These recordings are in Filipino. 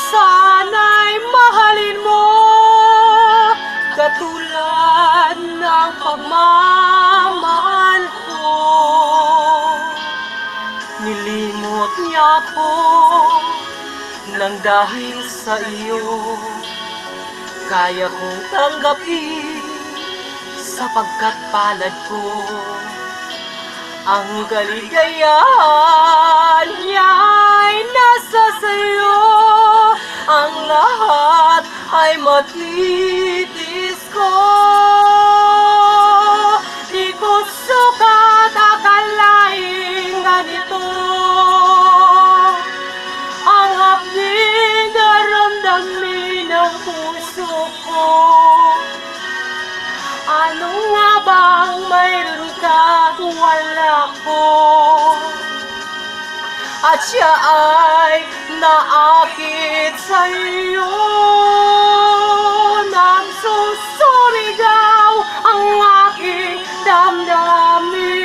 Sana'y mahalin mo katulad ng pagmamahal ko. Nilimot niya ako nang dahil sa iyo kaya kong tanggapin sapagkat palad ko ang kaligayahan niya'y nasa sayo. Ang lahat ay matitis ko. Di ko sukat akalaing ganito ang hapding daramdamin ng puso ko. Ano nga bang mayroon ka wala ko? At siya ay naakit sa iyo. Nagsusumigaw ang aking damdamin,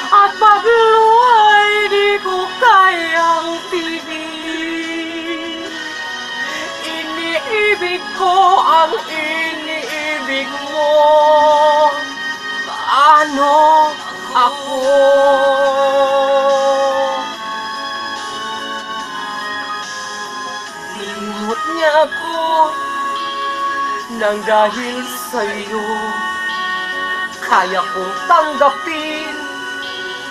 at pagluhay di ko kayang pigilin. Iniibig ko ang iniibig mo. Paano ako? Nilimot niya ako nang dahil sa'yo kaya kong tanggapin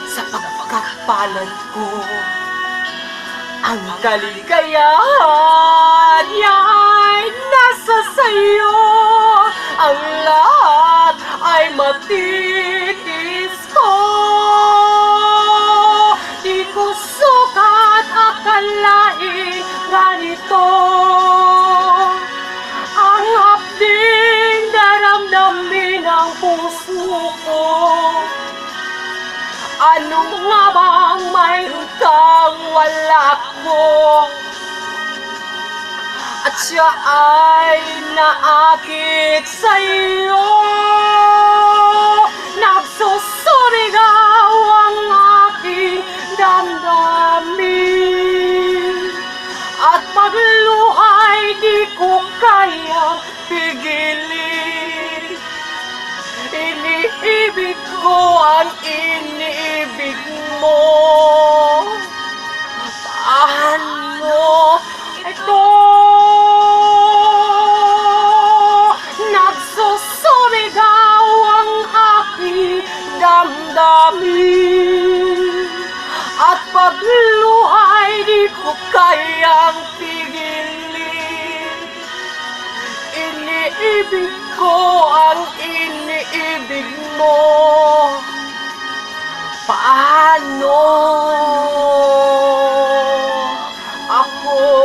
sa pagkakapalad ko. Ang kaligayahan niya'y nasa sa'yo. Ang lahat ay matitis ko. Di ko sukat akalaing ganito ang hapding daramdamin ng puso ko. Ano nga bang mayroon kang wala ko? At siya ay naakit sa iyo. Nagsusumigaw ang aking damdamin, at pagluhay di ko kayang pigilin. Iniibig ko ang iniibig mo. Paano ito? Nagsusumigaw ang aking damdamin, at pagluhay di ko kayang pigilin. Iniibig ko ang iniibig mo. Paano ako?